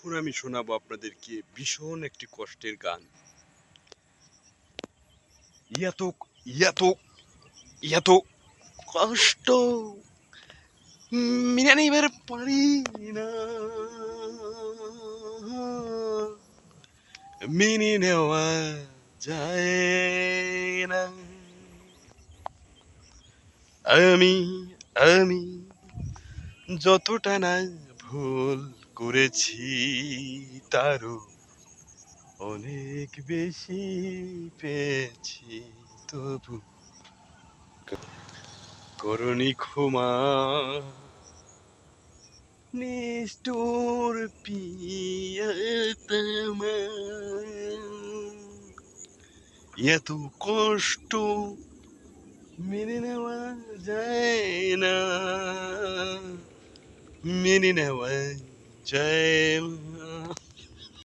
এখন আমি শোনাবো আপনাদেরকে ভীষণ একটি কষ্টের গান। এত এত এত কষ্ট মেনে নিবার পারি না, মেনে নেওয়া যায় না। আমি আমি যতটা না ভুল করেছি তারও অনেক বেশি পেয়েছি, তবু করনি ক্ষমা নিষ্ঠুর প্রিয়তমা। এত কষ্ট মেনে নেওয়া যায় না, মেনে নেওয়া যায় না।